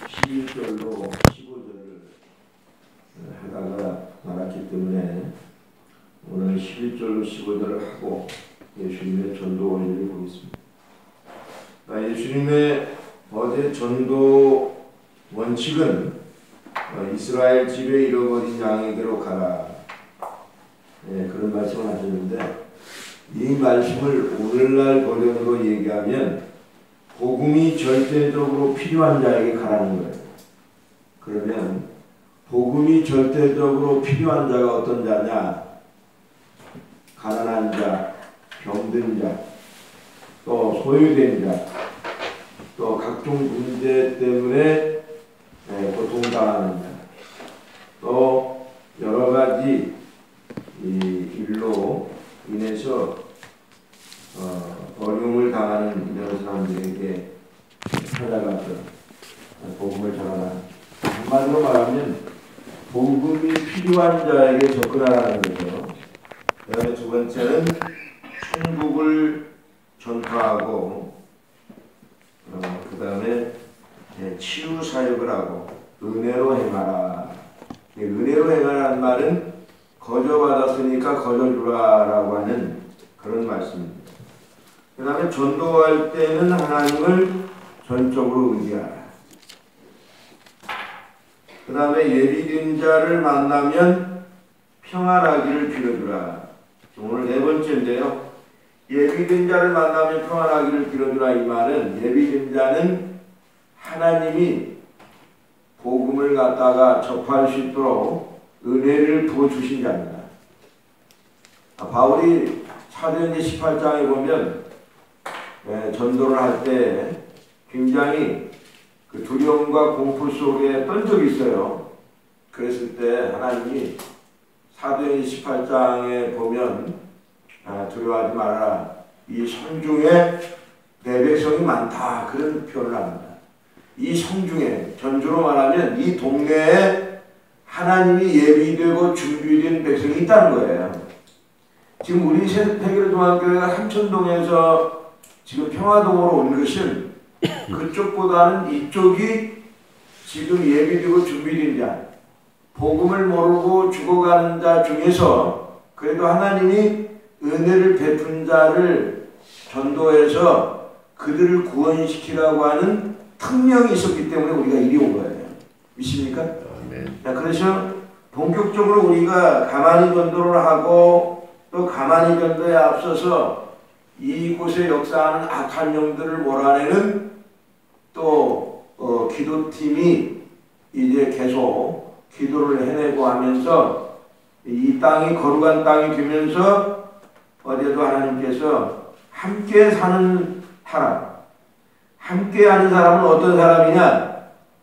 11절로 15절을 하다가 말았기 때문에 오늘 11절로 15절을 하고 예수님의 전도 원리를 보겠습니다. 예수님의 어제 전도 원칙은 이스라엘 집에 잃어버린 양에게로 가라. 그런 말씀을 하셨는데 이 말씀을 오늘날 버전으로 얘기하면 복음이 절대적으로 필요한 자에게 가라는 거예요. 그러면 복음이 절대적으로 필요한 자가 어떤 자냐? 가난한 자, 병든 자, 또 소유된 자, 또 각종 문제 때문에 고통당하는 자, 또 여러 가지 일로 인해서 어려움을 당하는 이런 사람들에게 찾아가서 복음을 전하라. 한마디로 말하면 복음이 필요한 자에게 접근하라는 거죠. 그 다음에 두 번째는 천국을 전파하고 그 다음에 치유 사역을 하고 은혜로 행하라. 은혜로 행하라는 말은 거저 받았으니까 거저 주라라고 하는 그런 말씀입니다. 그 다음에 전도할 때는 하나님을 전적으로 의지하라. 그 다음에 예비된 자를 만나면 평안하기를 빌어주라. 오늘 네 번째인데요. 예비된 자를 만나면 평안하기를 빌어주라. 이 말은 예비된 자는 하나님이 복음을 갖다가 접할 수 있도록 은혜를 부어주신 자입니다. 바울이 사도행전 18장에 보면 전도를 할 때 굉장히 그 두려움과 공포 속에 떤 적이 있어요. 그랬을 때 하나님이 사도행전 18장에 보면 두려워하지 말아라. 이 성중에 내 백성이 많다. 그런 표현을 합니다. 이 성중에 전주로 말하면 이 동네에 하나님이 예비되고 준비된 백성이 있다는 거예요. 지금 우리 세계로중앙교회가 삼천동에서 지금 평화동으로 온 것은 그쪽보다는 이쪽이 지금 예비되고 준비된 자, 복음을 모르고 죽어가는 자 중에서 그래도 하나님이 은혜를 베푼 자를 전도해서 그들을 구원시키라고 하는 특명이 있었기 때문에 우리가 이리 온 거예요. 믿습니까? 자, 그래서 본격적으로 우리가 가만히 전도를 하고 또 가만히 전도에 앞서서 이곳에 역사하는 악한 영들을 몰아내는 또 기도팀이 이제 계속 기도를 해내고 하면서 이 땅이 거룩한 땅이 되면서 어제도 하나님께서 함께 사는 사람, 함께 하는 사람은 어떤 사람이냐?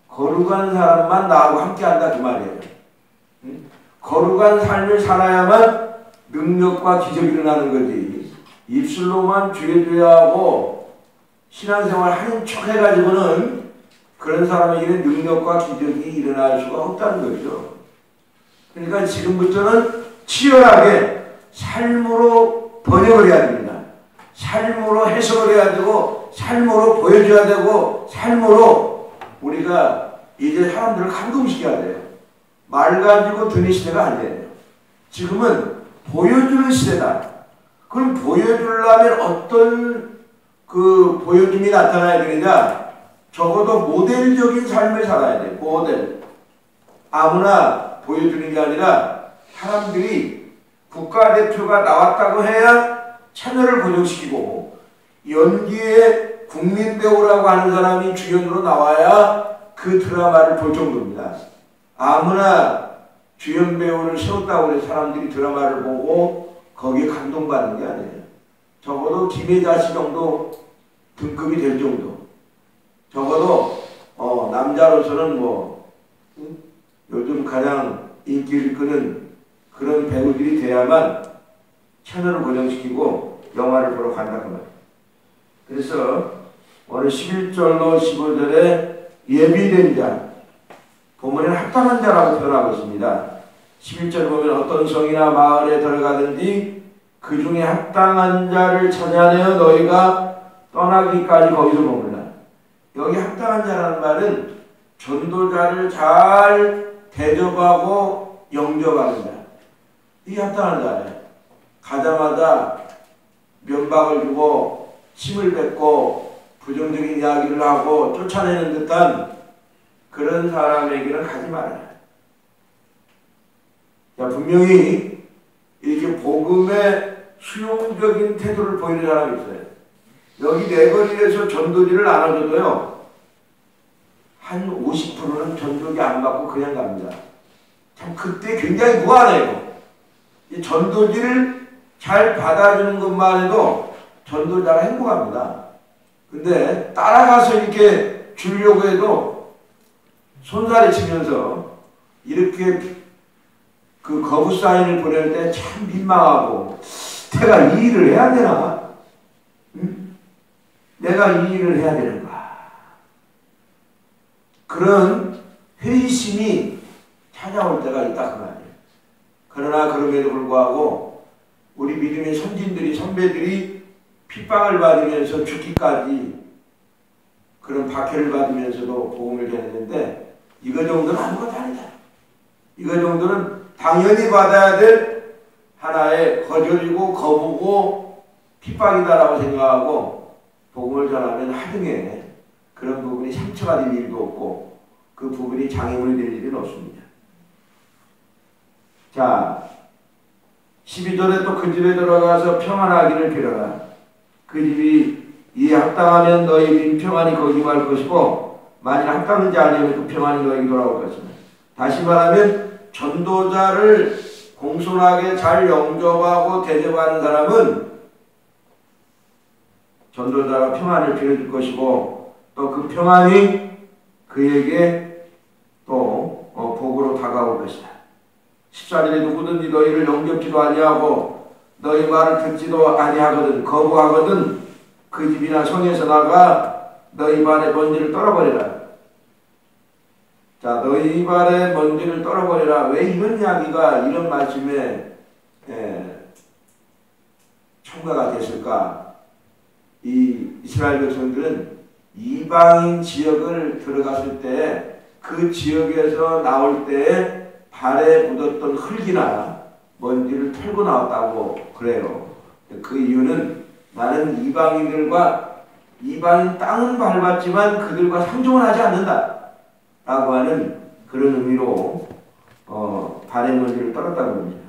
거룩한 사람만 나하고 함께 한다 그 말이에요. 거룩한 삶을 살아야만 능력과 기적이 일어나는 거지. 입술로만 주여 하고 신앙생활 하는 척 해가지고는 그런 사람에게는 능력과 기적이 일어날 수가 없다는 거죠. 그러니까 지금부터는 치열하게 삶으로 번역을 해야 됩니다. 삶으로 해석을 해야 되고 삶으로 보여줘야 되고 삶으로 우리가 이제 사람들을 감동시켜야 돼요. 말 가지고 듣는 시대가 아니에요. 지금은 보여주는 시대다. 그럼 보여주려면 어떤 그 보여줌이 나타나야 되느냐? 적어도 모델적인 삶을 살아야 돼. 모델. 아무나 보여주는 게 아니라 사람들이 국가대표가 나왔다고 해야 채널을 고정시키고 연기에 국민배우라고 하는 사람이 주연으로 나와야 그 드라마를 볼 정도입니다. 아무나 주연 배우를 세웠다고 해서 사람들이 드라마를 보고 거기에 감동받는 게 아니에요. 적어도 김혜자 씨 정도 등급이 될 정도. 적어도 남자로서는 요즘 가장 인기를 끄는 그런 배우들이 돼야만 채널을 고정시키고 영화를 보러 간다고 말이에요. 그래서 오늘 11절로 15절에 예비된 자, 본문에는 합당한 자라고 표현하고 있습니다. 11절 보면 어떤 성이나 마을에 들어가든지 그 중에 합당한 자를 찾아내어 너희가 떠나기까지 거기서 머물라. 여기 합당한 자라는 말은 전도자를 잘 대접하고 영접하는 자. 이게 합당한 자예요. 가자마자 면박을 주고 침을 뱉고 부정적인 이야기를 하고 쫓아내는 듯한 그런 사람에게는 가지 말아요. 자, 분명히 이렇게 복음의 수용적인 태도를 보이는 사람이 있어요. 여기 내거리에서 전도지를 나눠줘도요, 한 50%는 전도지 안 받고 그냥 갑니다. 참 그때 굉장히 무안해요. 이 전도지를 잘 받아주는 것만 해도 전도자가 행복합니다. 근데 따라가서 이렇게 주려고 해도 손살이 치면서 이렇게 그 거부 사인을 보낼 때 참 민망하고, 내가 이 일을 해야 되나? 응? 내가 이 일을 해야 되는가? 그런 회의심이 찾아올 때가 있다 그 말이에요. 그러나 그럼에도 불구하고 우리 믿음의 선진들이, 선배들이 핍박을 받으면서 죽기까지 그런 박해를 받으면서도 복음을 전했는데, 이거 정도는 아무것도 아니다. 이거 정도는 당연히 받아야 될 하나의 거절이고 거부고 핍박이다라고 생각하고 복음을 전하면 하등에 그런 부분이 상처가 될 일도 없고 그 부분이 장애물이 될 일은 없습니다. 자, 12절에 또 그 집에 들어가서 평안하기를 빌어라. 그 집이 이에 합당하면 너희 민평안이 거기할 것이고 만일 합당하지 아니하면 그 평안이 너에게 돌아올 것입니다. 다시 말하면 전도자를 공손하게 잘 영접하고 대접하는 사람은 전도자가 평안을 빌어줄 것이고 또 그 평안이 그에게 또 복으로 다가올 것이다. 14절에 누구든지 너희를 영접지도 아니하고 너희 말을 듣지도 아니하거든 거부하거든 그 집이나 성에서 나가 너희 발의 먼지를 떨어버리라. 자, 너희 발의 먼지를 떨어버리라. 왜 이런 이야기가 이런 말씀에 첨가가 됐을까? 이 이스라엘 백성들은 이방인 지역을 들어갔을 때 그 지역에서 나올 때 발에 묻었던 흙이나 먼지를 털고 나왔다고 그래요. 그 이유는 나는 이방인들과 이방인 땅은 밟았지만 그들과 상종을 하지 않는다 라고 하는 그런 의미로 발의 먼지를 떨었다고 합니다.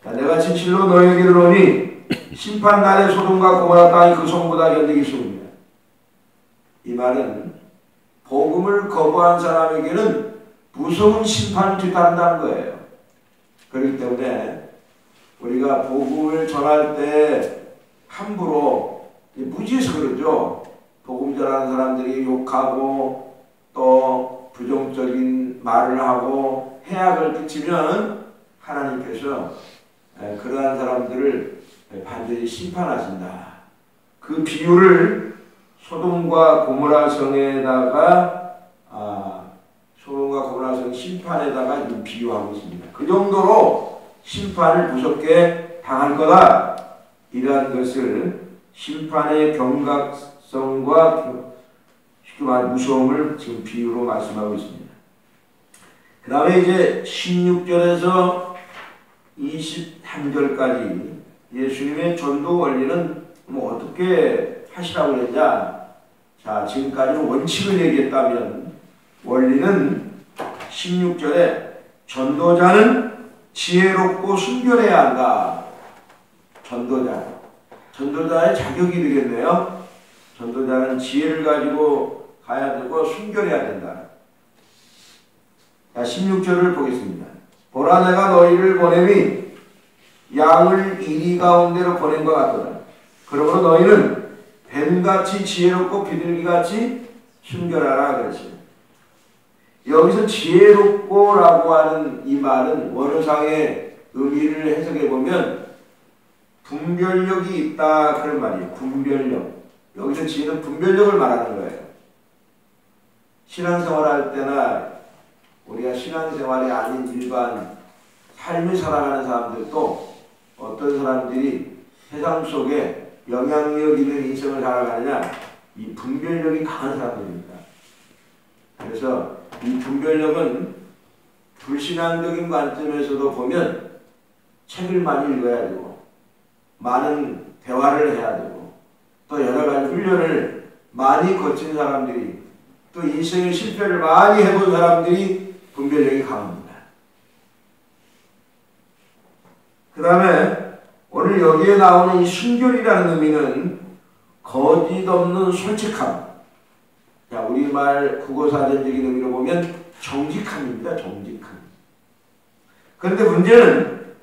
내가 진실로 너에게 이르노니 심판날에 소돔과 고모라 땅이 그 성보다 견디기 쉬웁니다. 이 말은 복음을 거부한 사람에게는 무서운 심판이 뒤따른다는 거예요. 그렇기 때문에 우리가 복음을 전할 때 함부로 무지해서 그러죠. 복음 전하는 사람들이 욕하고 또 부정적인 말을 하고 해악을 끼치면 하나님께서 그러한 사람들을 반드시 심판하신다. 그 비유를 소돔과 고모라 성에다가 소돔과 고모라 성 심판에다가 비유하고 있습니다. 그 정도로 심판을 무섭게 당할 거다. 이러한 것을 심판의 경각성과 쉽게 말해 무서움을 지금 비유로 말씀하고 있습니다. 그 다음에 이제 16절에서 23절까지 예수님의 전도 원리는 뭐 어떻게 하시라고 그랬냐. 자, 지금까지는 원칙을 얘기했다면 원리는 16절에 전도자는 지혜롭고 순결해야 한다. 전도자의 자격이 되겠네요. 전도자는 지혜를 가지고 가야 되고 순결해야 된다. 자, 16절을 보겠습니다. 보라 내가 너희를 보내니 양을 이리 가운데로 보낸 것 같도다. 그러므로 너희는 뱀같이 지혜롭고 비둘기같이 순결하라 그랬어요. 여기서 지혜롭고 라고 하는 이 말은 원어상의 의미를 해석해 보면 분별력이 있다 그런 말이에요. 분별력. 여기서 지혜는 분별력을 말하는 거예요. 신앙생활 할 때나 우리가 신앙생활이 아닌 일반 삶을 살아가는 사람들도 어떤 사람들이 세상 속에 영향력 있는 인생을 살아가느냐, 이 분별력이 강한 사람들입니다. 그래서 이 분별력은 불신앙적인 관점에서도 보면 책을 많이 읽어야 되고 많은 대화를 해야 되고 또 여러 가지 훈련을 많이 거친 사람들이 또 인생의 실패를 많이 해본 사람들이 분별력이 강합니다. 그 다음에 오늘 여기에 나오는 이 순결이라는 의미는 거짓 없는 솔직함. 자, 우리말 국어사전적인 의미로 보면 정직함입니다. 정직함. 그런데 문제는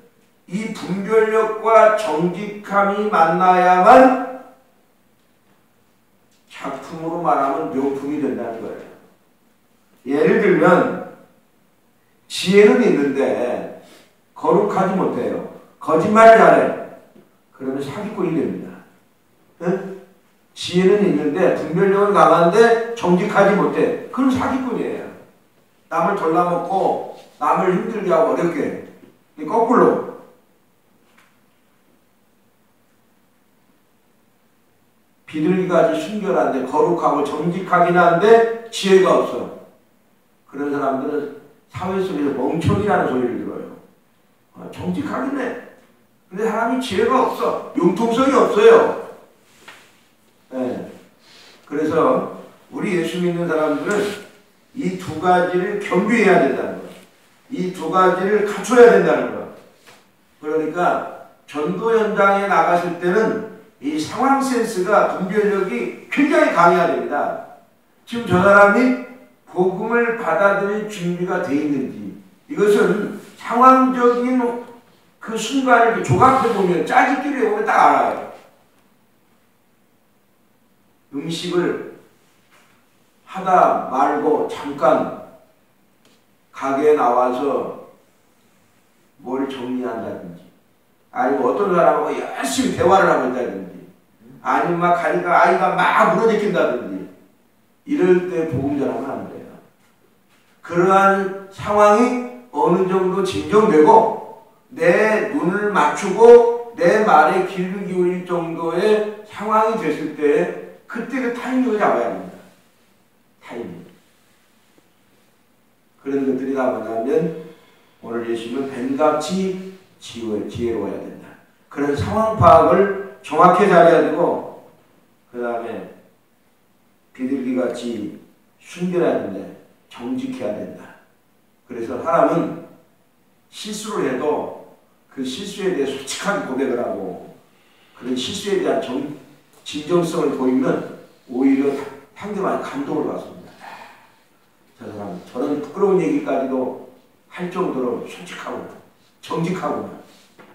이 분별력과 정직함이 만나야만 작품으로 말하면 명품이 된다는 거예요. 예를 들면 지혜는 있는데 거룩하지 못해요. 거짓말을 잘해. 그러면 사기꾼이 됩니다. 응? 지혜는 있는데 분별력은 강한데 정직하지 못해. 그럼 사기꾼이에요. 남을 졸라먹고 남을 힘들게 하고 어렵게 해. 거꾸로. 비둘기같이 순결한데 거룩하고 정직하긴 한데 지혜가 없어. 그런 사람들은 사회 속에서 멍청이라는 소리를 들어요. 정직하긴 해. 근데 사람이 지혜가 없어. 융통성이 없어요. 네. 그래서 우리 예수 믿는 사람들은 이 두 가지를 겸비해야 된다는 거예요. 이 두 가지를 갖춰야 된다는 거예요. 그러니까 전도 현장에 나갔을 때는 이 상황 센스가 분별력이 굉장히 강해야 됩니다. 지금 저 사람이 복음을 받아들일 준비가 돼 있는지 이것은 상황적인 그 순간을 조각해 보면 짜집기를 해보면 딱 알아요. 음식을 하다 말고 잠깐 가게에 나와서 뭘 정리한다든지 아니면 어떤 사람하고 열심히 대화를 하고 있다든지 아니면 막 가니까 아이가 막 물어뜯긴다든지 이럴 때 복음 전하면 안 돼요. 그러한 상황이 어느 정도 진정되고 내 눈을 맞추고 내 말에 귀를 기울일 정도의 상황이 됐을 때 그때 그 타이밍을 잡아야 됩니다. 타이밍. 그런 것들이 다 뭐냐면 오늘 예수님은 뱀같이 지혜로워야 된다. 그런 상황 파악을 정확히 잘해야 되고 그 다음에 비둘기같이 순결해야 된다. 정직해야 된다. 그래서 사람은 실수를 해도 그 실수에 대해 솔직하게 고백을 하고 그런 실수에 대한 진정성을 보이면 오히려 상대방이 감동을 받습니다. 저 사람 저런 부끄러운 얘기까지도 할 정도로 솔직하구나. 정직하구나.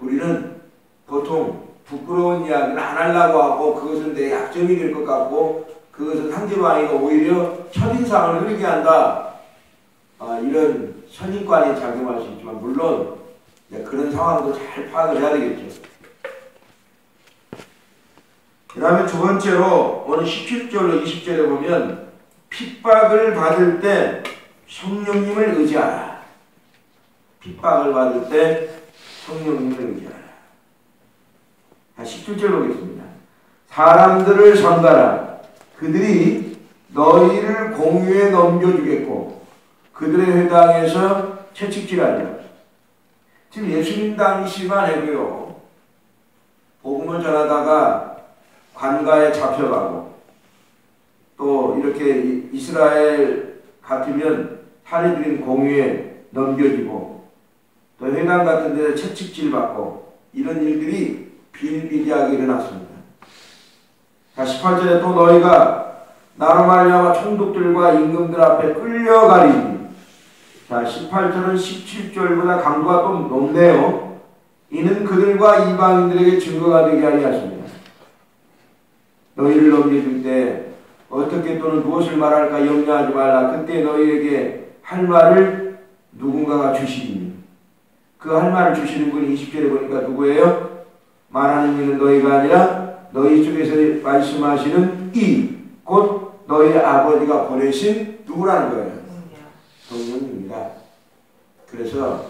우리는 보통 부끄러운 이야기를 안 하려고 하고 그것은 내 약점이 될 것 같고 그것은 상대방이 오히려 첫인상을 흐리게 한다. 이런 선입관이 작용할 수 있지만 물론 그런 상황도 잘 파악을 해야 되겠죠. 그 다음에 두 번째로 오늘 17절로 20절에 보면 핍박을 받을 때 성령님을 의지하라. 핍박을 받을 때 성령님을 의지하라. 17절 보겠습니다. 사람들을 선가라. 그들이 너희를 공유에 넘겨주겠고 그들의 회당에서 채찍질하리라. 지금 예수님 당시만 해도요. 복음을 전하다가 관가에 잡혀가고 또 이렇게 이스라엘 같으면 살해들인 공유에 넘겨지고 또 회당 같은 데서 채찍질 받고 이런 일들이 비일비재하게 일어났습니다. 자 18절에 또 너희가 나로 말미암아 총독들과 임금들 앞에 끌려가리니 자 18절은 17절보다 강도가 좀 높네요. 이는 그들과 이방인들에게 증거가 되게 하려 하십니다. 너희를 넘겨줄 때 어떻게 또는 무엇을 말할까 염려하지 말라. 그때 너희에게 할 말을 누군가가 주시리니 그 할 말을 주시는 분이 20절에 보니까 누구예요? 말하는 이는 너희가 아니라 너희 쪽에서 말씀하시는 이 곧 너희 아버지가 보내신 누구라는 거예요? 성령입니다. 그래서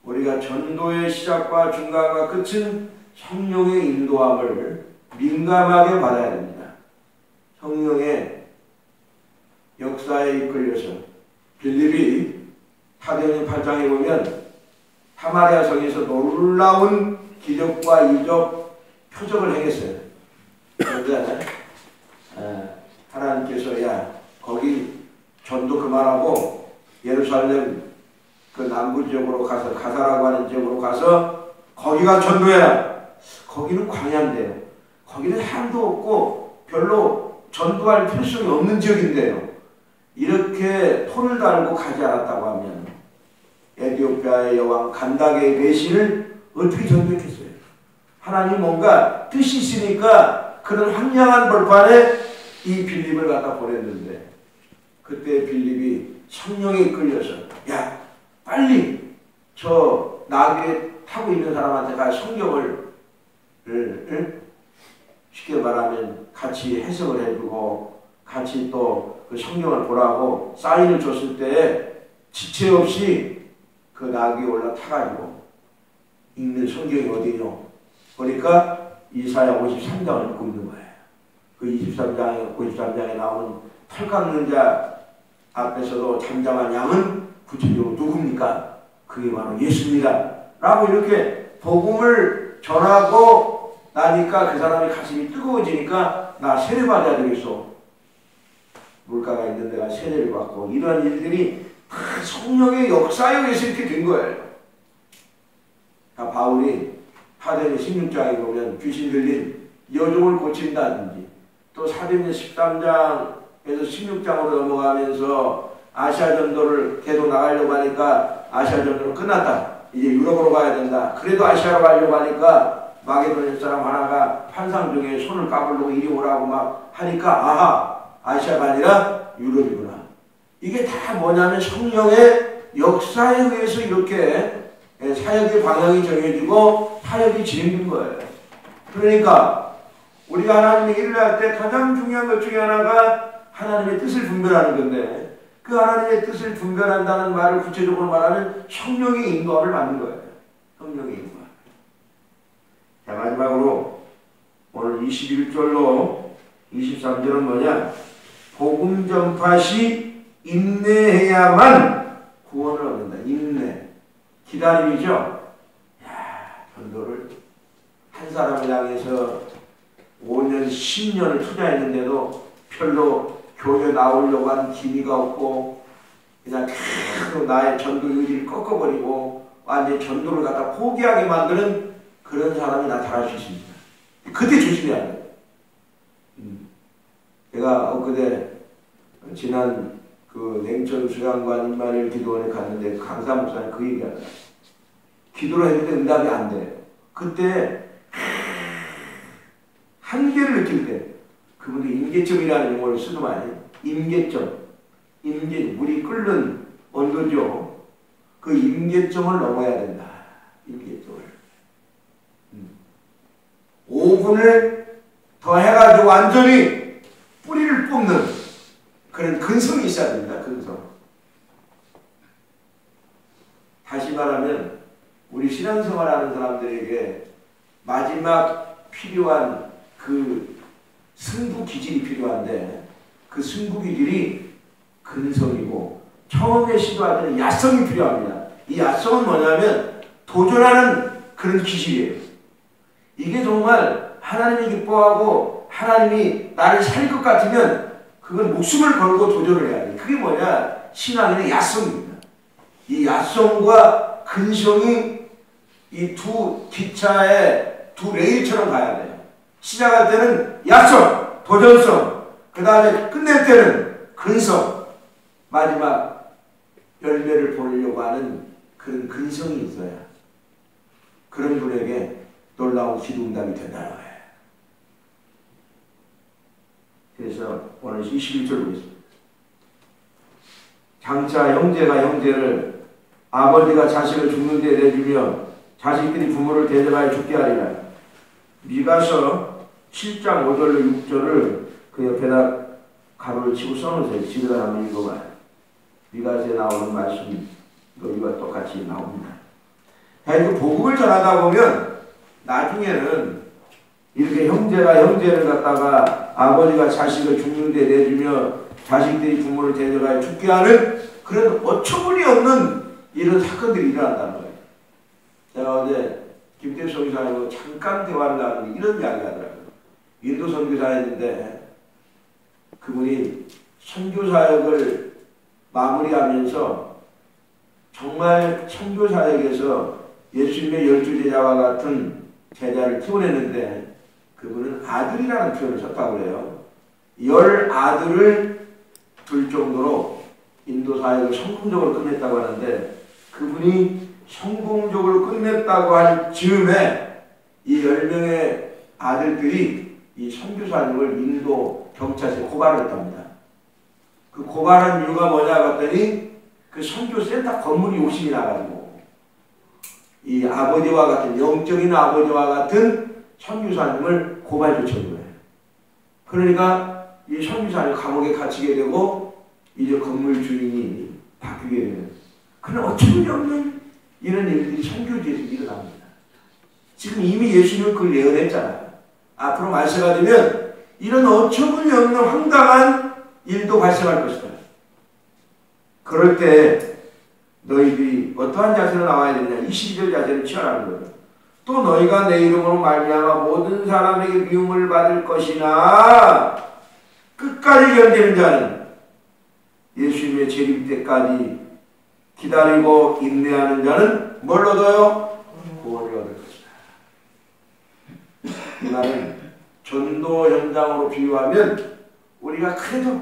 우리가 전도의 시작과 중간과 끝은 성령의 인도함을 민감하게 받아야 됩니다. 성령의 역사에 이끌려서 빌립이 사도행전 8장에 보면 사마리아 성에서 놀라운 기적과 이적, 표적을 행했어요. 그런데 하나님께서 야 거기 전도 그만하고 예루살렘 그 남부 지역으로 가서 가사라고 하는 지역으로 가서 거기가 전도해라. 거기는 광야인데요. 거기는 사람도 없고 별로 전도할 필요성이 없는 지역인데요. 이렇게 토를 달고 가지 않았다고 하면 에티오피아의 여왕 간다게의 배신을 어떻게 전도했겠어요? 하나님 뭔가 뜻이 있으니까 그런 황량한 벌판에 이 빌립을 갖다 보냈는데 그때 빌립이 성령에 이끌려서 야 빨리 저 나귀에 타고 있는 사람한테 가 성경을 쉽게 말하면 같이 해석을 해주고 같이 또 그 성경을 보라고 사인을 줬을 때 지체 없이 그 나귀에 올라타가지고 읽는 성경이 어디뇨? 보니까 이사야 53장을 읽고 있는 거예요. 그 53장에 나오는 털 깎는 자 앞에서도 잠잠한 양은 구체적으로 누굽니까? 그게 바로 예수입니다. 라고 이렇게 복음을 전하고 나니까 그 사람의 가슴이 뜨거워지니까 나 세례 받아야 되겠어. 물가가 있는 데가 세례를 받고 이러한 일들이 다 성령의 역사에 의해서 이렇게 된 거예요. 바울이 사도행전 16장에 보면 귀신 들린 여종을 고친다든지 또 사도행전 13장에서 16장으로 넘어가면서 아시아 전도를 계속 나가려고 하니까 아시아 전도는 끝났다. 이제 유럽으로 가야 된다. 그래도 아시아로 가려고 하니까 마게도냐 사람 하나가 환상 중에 손을 까불고 이리 오라고 막 하니까 아하 아시아가 아니라 유럽이구나. 이게 다 뭐냐면 성령의 역사에 의해서 이렇게 사역의 방향이 정해지고 사역이 진행된 거예요. 그러니까 우리가 하나님의 일을 할 때 가장 중요한 것 중에 하나가 하나님의 뜻을 분별하는 건데 그 하나님의 뜻을 분별한다는 말을 구체적으로 말하면 성령의 인도함을 받는 거예요. 성령의 인도함. 자, 마지막으로 오늘 21절로 23절은 뭐냐? 복음 전파 시 인내해야만 구원을 얻는다. 인내. 기다림이죠. 야, 전도를 한 사람을 향해서 5년, 10년을 투자했는데도 별로 교회 나오려고 하는 기미가 없고 그냥 계속 나의 전도 의지를 꺾어버리고 완전히 전도를 갖다 포기하게 만드는 그런 사람이 나타날 수 있습니다. 그때 조심해야 돼요. 제가 엊그제 지난 그 냉천 수양관 임마누엘 기도원에 갔는데 강사 목사님 그 얘기하더라고요. 기도를 했는데 응답이 안 돼요. 그때 한계를 느낄 때 그분이 임계점이라는 용어를 쓰더만요. 임계점. 물이 끓는 온도죠. 그 임계점을 넘어야 된다. 임계점을. 5분을 더 해가지고 완전히 뿌리를 뽑는 그런 근성이 있어야 됩니다. 근성. 다시 말하면 우리 신앙생활하는 사람들에게 마지막 필요한 그 승부 기질이 필요한데 그 승부 기질이 근성이고 처음에 시도할 때는 야성이 필요합니다. 이 야성은 뭐냐면 도전하는 그런 기질이에요. 이게 정말 하나님이 기뻐하고 하나님이 나를 살릴 것 같으면 그건 목숨을 걸고 도전을 해야 돼. 그게 뭐냐? 신앙인의 야성입니다. 이 야성과 근성이 이 두 기차의 두 레일처럼 가야 돼요. 시작할 때는 야성, 도전성, 그 다음에 끝낼 때는 근성, 마지막 열매를 보려고 하는 그런 근성이 있어야 그런 분에게 놀라운 기도응답이 된다는 거예요. 그래서 오늘 21절 보겠습니다. 장차 형제가 형제를 아버지가 자식을 죽는 데 내주며 자식들이 부모를 대접하여 죽게 하리라. 미가서 7장 5절로 6절을 그 옆에다 가로를 치고 써놓으세요. 집에다 한번 읽어봐요. 미가서에 나오는 말씀 여기와 똑같이 나옵니다. 자, 이거 복음을 전하다 보면 나중에는 이렇게 형제가 형제를 갖다가 아버지가 자식을 죽는 데 내주며 자식들이 부모를 대접하여 죽게 하는 그런 어처구니 없는 이런 사건들이 일어난다는 거예요. 제가 어제 김태수 선교사님하고 잠깐 대화를 나누는데 이런 이야기 하더라고요. 인도 선교사였는데 그분이 선교사역을 마무리하면서 정말 선교사역에서 예수님의 12제자와 같은 제자를 키워냈는데 그분은 아들이라는 표현을 썼다고 그래요. 10아들을 둘 정도로 인도 사역을 성공적으로 끝냈다고 하는데 그분이 성공적으로 끝냈다고 할 즈음에 이 10명의 아들들이 이 선교사님을 인도 경찰서에 고발을 했답니다. 그 고발한 이유가 뭐냐 봤더니 그 선교센터 건물이 욕심이 나가지고 이 아버지와 같은 영적인 아버지와 같은 선교사님을 고발 조치한 거예요. 그러니까 이 선교사님 감옥에 갇히게 되고 이제 건물 주인이 바뀌게 되는 그런 어처구니 없는 이런 일들이 선교지에서 일어납니다. 지금 이미 예수님은 그걸 예언했잖아요. 앞으로 말세가 되면 이런 어처구니 없는 황당한 일도 발생할 것이다. 그럴 때 너희들이 어떠한 자세로 나와야 되느냐. 22절 자세를 취하라는 거예요. 또 너희가 내 이름으로 말미암아 모든 사람에게 미움을 받을 것이나 끝까지 견디는 자는 예수님의 재림 때까지 기다리고 인내하는 자는 뭘 얻어요? 구원을 얻을 것이다. 이 말은 전도 현장으로 비유하면 우리가 그래도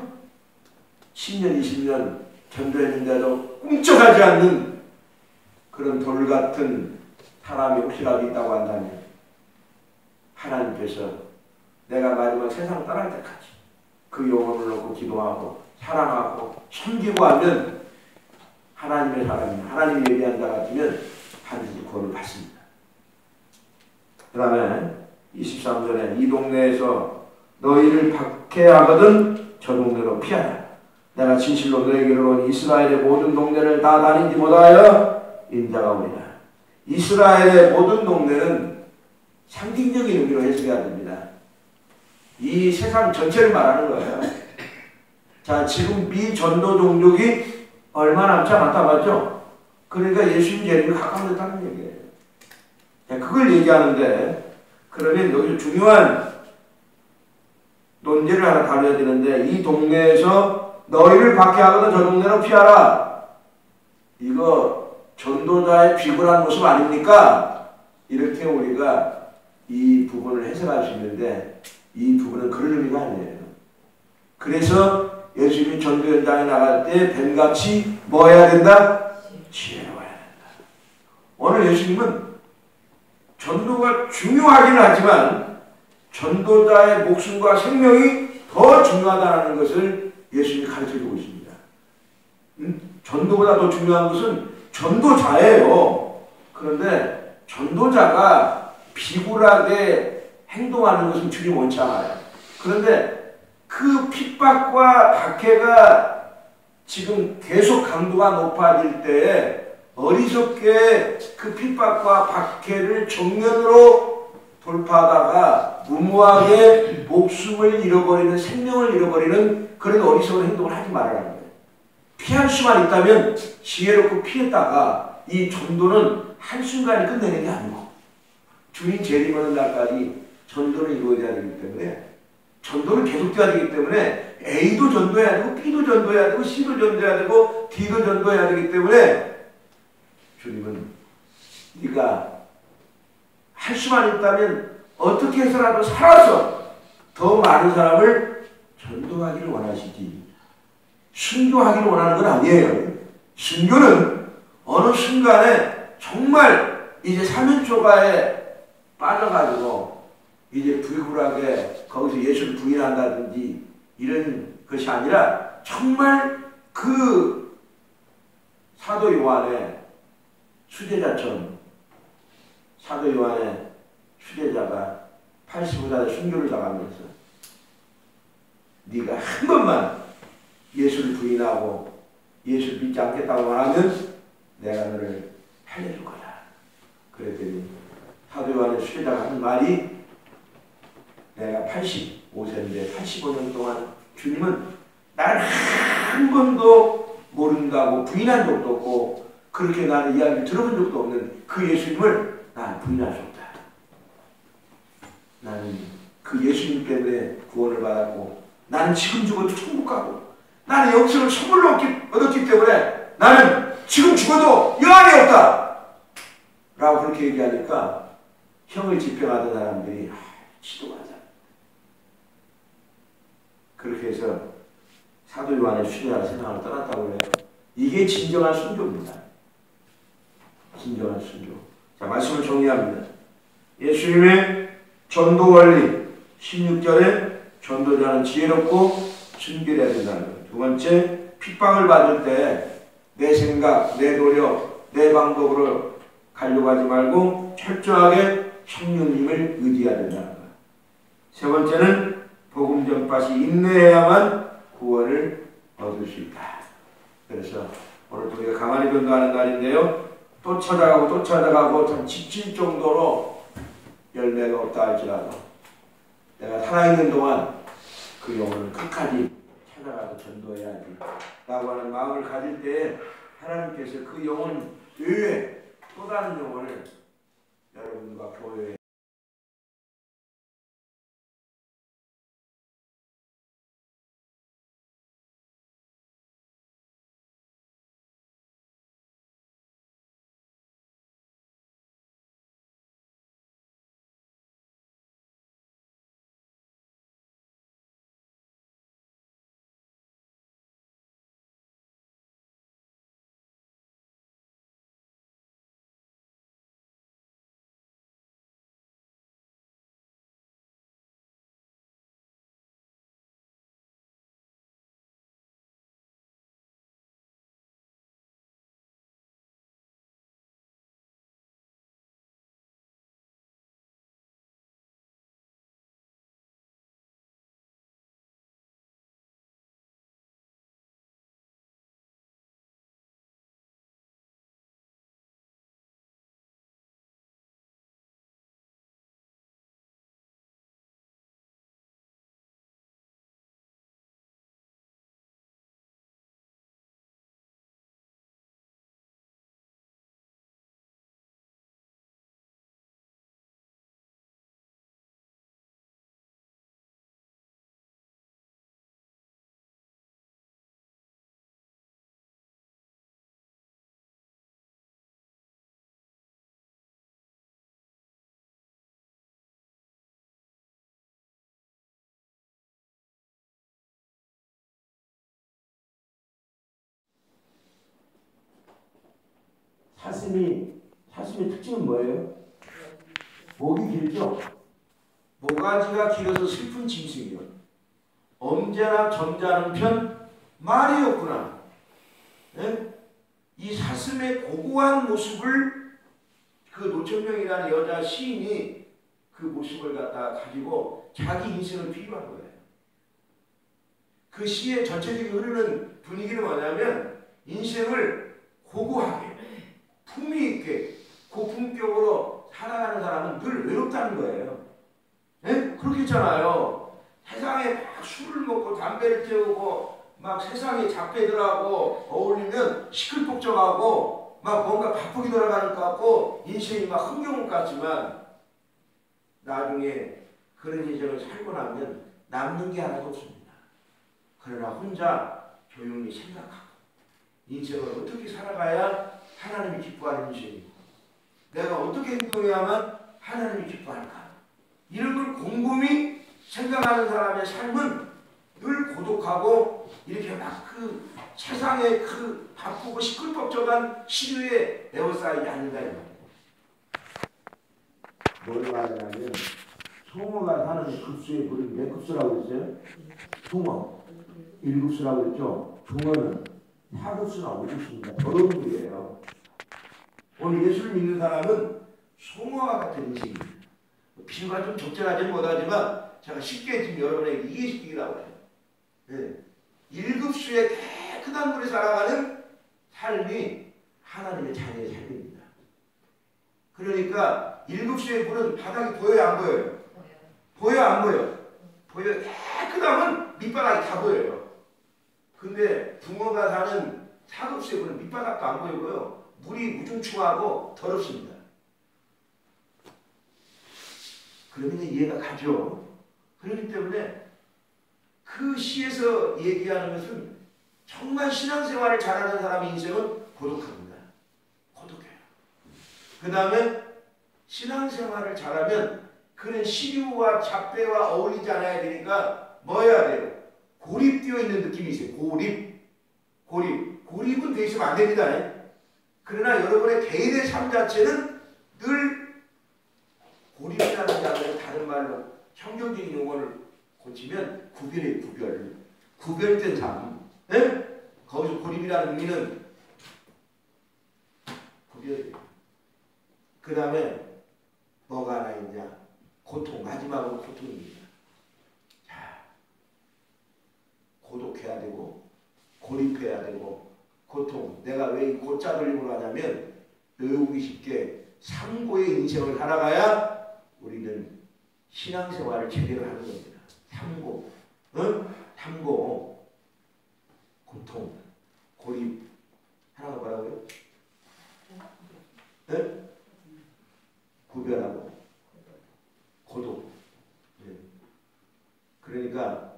10년, 20년 전도했는데도 꿈쩍하지 않는 그런 돌 같은 사람이 혹시라도 있다고 한다면 하나님께서 내가 마지막 세상 떠날 때까지 그 영혼을 놓고 기도하고 사랑하고 섬기고 하면 하나님의 사람이 하나님 예비한 자 같으면 반드시 구원을 받습니다. 그 다음에 23절에 이 동네에서 너희를 박해하거든 저 동네로 피하라. 내가 진실로 너희에게로 온 이스라엘의 모든 동네를 다 다니지 못하여 인자가 오리라. 이스라엘의 모든 동네는 상징적인 의미로 해석해야 됩니다. 이 세상 전체를 말하는 거예요. 자, 지금 미전도 종족이 얼마 남지 않았다 맞죠? 그러니까 예수님 재림이 가까워졌다는 얘기예요. 그걸 얘기하는데 그러면 여기서 중요한 논제를 하나 다뤄야 되는데 이 동네에서 너희를 박해하거든 저 동네로 피하라. 이거 전도자의 비굴한 모습 아닙니까? 이렇게 우리가 이 부분을 해석할 수 있는데 이 부분은 그런 의미가 아니에요. 그래서 예수님이 전도 현장에 나갈 때 뱀같이 뭐 해야 된다? 지혜로워야 된다. 오늘 예수님은 전도가 중요하긴 하지만 전도자의 목숨과 생명이 더 중요하다는 것을 예수님이 가르쳐주고 있습니다. 전도보다 더 중요한 것은 전도자예요. 그런데 전도자가 비굴하게 행동하는 것은 주님 원치 않아요. 그런데 그 핍박과 박해가 지금 계속 강도가 높아질 때에 어리석게 그 핍박과 박해를 정면으로 돌파하다가 무모하게 목숨을 잃어버리는 생명을 잃어버리는 그런 어리석은 행동을 하지 말아라는 거예요. 피할 수만 있다면 지혜롭고 피했다가 이 전도는 한순간에 끝내는 게 아니고 주님 재림하는 날까지 전도는 이루어져야 되기 때문에 전도는 계속돼야 되기 때문에 A도 전도해야 되고 B도 전도해야 되고 C도 전도해야 되고 D도 전도해야 되기 때문에 주님은 네가 할 수만 있다면 어떻게 해서라도 살아서 더 많은 사람을 전도하기를 원하시지 순교하기를 원하는 건 아니에요. 순교는 어느 순간에 정말 이제 사면초가에 빠져가지고 이제 불굴하게 거기서 예수를 부인한다든지 이런 것이 아니라 정말 그 사도 요한의 수제자처럼 사도 요한의 수제자가 85살에 순교를 당하면서 네가 한 번만 예수를 부인하고 예수를 믿지 않겠다고 말하면 내가 너를 살려줄 거다. 그랬더니 사도 요한의 수제자가 하는 말이 내가 85세인데 85년 동안 주님은 나를 한 번도 모른다고 부인한 적도 없고 그렇게 나는 이야기를 들어본 적도 없는 그 예수님을 나는 부인할 수 없다. 나는 그 예수님 때문에 구원을 받았고 나는 지금 죽어도 천국 가고 나는 영생을 선물로 얻었기 때문에 나는 지금 죽어도 여한이 없다 라고 그렇게 얘기하니까 형을 집행하던 사람들이 지도하자 그렇게 해서 사도 요한의 순회하는 세상을 떠났다고 해요. 이게 진정한 순교입니다. 진정한 순교. 자, 말씀을 정리합니다. 예수님의 전도 원리 16절에 전도자는 지혜롭고 순결해야 된다는 거예요. 두 번째, 핍박을 받을 때 내 생각, 내 노력, 내 방법으로 가려고 하지 말고 철저하게 성령님을 의지해야 된다는 거예요. 세 번째는 복음 전파시 인내해야만 구원을 얻을 수 있다. 그래서 오늘 우리가 가만히 전도하는 날인데요. 또 찾아가고 참 지칠 정도로 열매가 없다 할지라도 내가 살아있는 동안 그 영혼을 끝까지 찾아가서 전도해야지 라고 하는 마음을 가질 때에 하나님께서 그 영혼 외에 또 다른 영혼을 여러분과 교회에 사슴의 특징은 뭐예요? 목이 길죠? 모가지가 길어서 슬픈 짐승이요. 언제나 점잖은 편 말이 없구나. 네? 이 사슴의 고고한 모습을 그 노천명이라는 여자 시인이 그 모습을 갖다 가지고 자기 인생을 비유한 거예요. 그 시의 전체적인 흐르는 분위기는 뭐냐면 인생을 고고하게 품위 있게 고품격으로 살아가는 사람은 늘 외롭다는 거예요. 네? 그렇게 있잖아요. 세상에 막 술을 먹고 담배를 태우고 막 세상에 잡배들하고 어울리면 시끌벅적하고 막 뭔가 바쁘게 돌아가는 것 같고 인생이 막 흥겨울 것 같지만 나중에 그런 인생을 살고 나면 남는 게 하나도 없습니다. 그러나 혼자 조용히 생각하고 인생을 어떻게 살아가야 하나님이 기뻐하는 인생이고 내가 어떻게 행동해야만 하나님이 기뻐할까 이런 걸 곰곰이 생각하는 사람의 삶은 늘 고독하고 이렇게 막 그 세상의 그 바쁘고 시끌벅적한 시류에 에워싸이지 않는다 이 말이에요. 뭘 말하냐면 송어가 사는 급수에 우리 몇 급수라고 했어요? 송어 1급수라고 했죠. 종어는 4급수나 5급수입니다. 더러운 물이에요. 오늘 예수를 믿는 사람은 송어와 같은 인생입니다. 비유가 좀 적절하지는 못하지만 제가 쉽게 지금 여러분에게 이해시키려고 해요. 네. 1급수의 깨끗한 물에 살아가는 삶이 하나님의 자녀의 삶입니다. 그러니까 1급수의 물은 바닥이 보여요 안 보여요? 보여요 안 보여요? 보여요. 깨끗하면 밑바닥이 다 보여요. 근데 붕어가 사는 사급수에 보면 밑바닥도 안 보이고요. 물이 무중충하고 더럽습니다. 그러면 이해가 가죠. 그렇기 때문에 그 시에서 얘기하는 것은 정말 신앙생활을 잘하는 사람의 인생은 고독합니다. 고독해요. 그 다음에 신앙생활을 잘하면 그는 시류와 잡배와 어울리지 않아야 되니까 뭐 해야 돼요? 고립되어 있는 느낌이 있어요. 고립은 돼 있으면 안 됩니다. 그러나 여러분의 개인의 삶 자체는 늘 고립이라는 단어를 다른 말로 성경적인 용어를 고치면 구별이에요. 구별된 삶. 네? 거기서 고립이라는 의미는 구별이에요. 그 다음에 뭐가 하나 있냐? 고통. 마지막으로 고통입니다. 자, 고독해야 되고 고립해야 되고 고통. 내가 왜 이 고자 돌림으로 하냐면 외우기 쉽게 삼고의 인생을 살아가야 우리는 신앙생활을 제대로 하는 겁니다. 삼고, 삼고, 고통, 고립. 하나가 뭐라고요? 네? 구별하고 고독. 네. 그러니까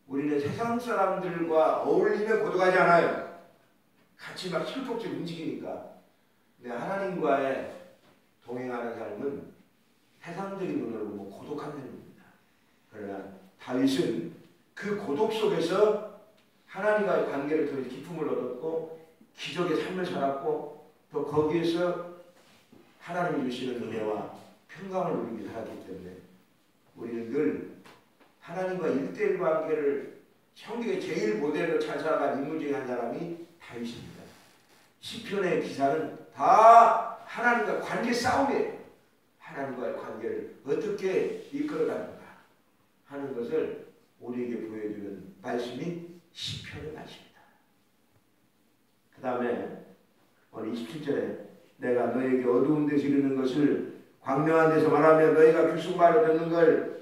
우리는 세상 사람들과 어울리면 고독하지 않아요. 같이 막 실속적 움직이니까. 근데 하나님과의 동행하는 삶은 세상적인 눈으로 보면 고독한 삶입니다. 그러나 다윗은 그 고독 속에서 하나님과의 관계를 통해 기쁨을 얻었고 기적의 삶을 살았고 또 거기에서 하나님이 주시는 은혜와 평강을 누리게 살았기 때문에 우리는 늘 하나님과 1대1 관계를 성경의 제일 모델로 잘 살아간 인물 중에 한 사람이 다윗입니다. 시편의 기사는 다 하나님과 관계 싸움이에요. 하나님과의 관계를 어떻게 이끌어가는가 하는 것을 우리에게 보여주는 말씀이 시편의 말씀입니다. 그 다음에 오늘 27절에 내가 너에게 어두운 데서 이르는 것을 광명한 데서 말하며 너희가 귀순말로 듣는 걸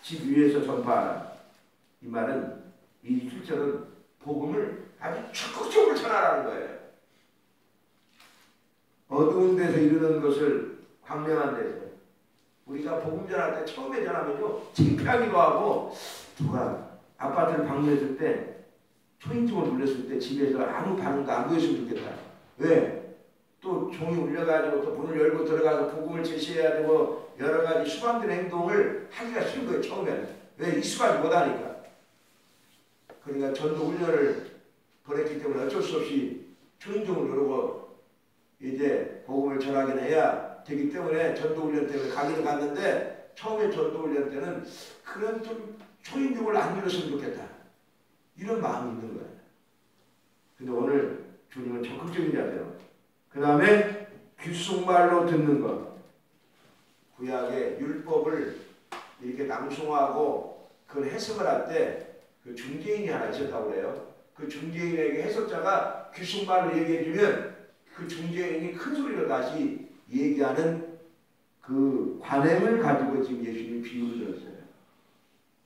집 위에서 전파하라. 이 말은 27절은 복음을 아주 적극적으로 전하라는 거예요. 어두운 데서 이르는 것을 광명한 데서. 우리가 복음 전할 때 처음에 전하면요 창피하기도 하고 누가 아파트를 방문했을 때 초인종을 눌렀을 때 집에서 아무 반응도 안 보였으면 좋겠다. 왜? 또 종이 울려가지고 또 문을 열고 들어가서 복음을 제시해야 되고 여러 가지 수반된 행동을 하기가 싫은 거예요. 처음에는. 왜? 익숙하지 못하니까. 그러니까 전도 훈련을 보냈기 때문에 어쩔 수 없이 초인종을 누르고 이제 복음을 전하긴 해야 되기 때문에 전도훈련 때문에 가기는 갔는데 처음에 전도훈련 때는 그런 좀 초인종을 안 눌렀으면 좋겠다. 이런 마음이 있는 거예요. 근데 오늘 주님은 적극적인 자세요. 그 다음에 귓속말로 듣는 것. 구약의 율법을 이렇게 낭송하고 그걸 해석을 할 때 그 중재인이 하나 있었다고 그래요. 그 중재인에게 해석자가 귓속말로 얘기해주면 그 중재인이 큰 소리로 다시 얘기하는 그 관행을 가지고 지금 예수님이 비유를 들었어요.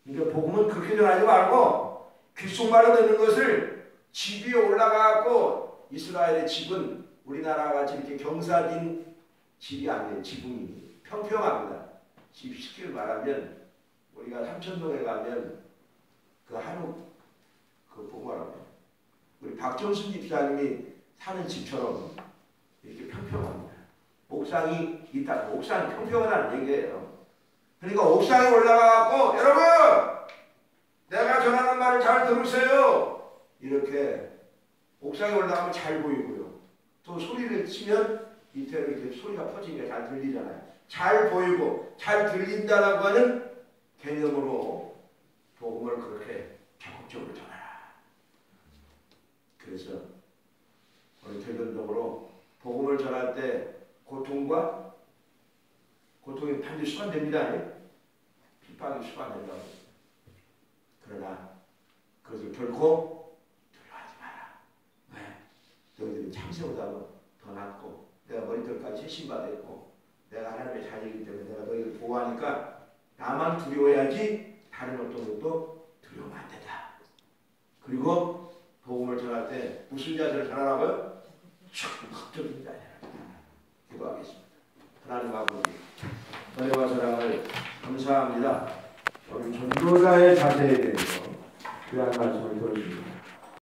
그러니까 복음은 그렇게 전하지 말고 귓속말로 듣는 것을 집 위에 올라가고 이스라엘의 집은 우리나라와 같이 이렇게 경사진 집이 아니에요. 지붕이 평평합니다. 집 쉽게 말하면 우리가 삼천동에 가면 그 한옥 그 뭐라고 우리 박정순 집사님이 사는 집처럼 이렇게 평평합니다. 옥상이 있다. 옥상이 평평하다는 얘기예요. 그러니까 옥상에 올라가고 여러분 내가 전하는 말을 잘 들으세요. 이렇게 옥상에 올라가면 잘 보이고요. 또 소리를 치면 밑에 이렇게 소리가 퍼지니까 잘 들리잖아요. 잘 보이고 잘 들린다라고 하는 개념으로 복음을 그렇게 적극적으로 전하라. 그래서 오늘 결론적으로 복음을 전할 때 고통이 반드시 수반됩니다. 핍박이 수반된다고. 그러나 그것을 결코 두려워하지 마라. 왜? 너희들은 참새보다도 더 낫고 내가 머리털까지 세심받았고 내가 하나님의 자녀이기 때문에 내가 너희를 보호하니까 나만 두려워해야지 다른 어떤 것도 두려우면 안 된다. 그리고 복음을 전할 때 무슨 자세를 전하라고요? 적극적인 자세. 기도하겠습니다. 하나님 아버지, 은혜와 사랑을 감사합니다. 우리 전도자의 자세에 대해서 귀한 말씀을 들어주십니다.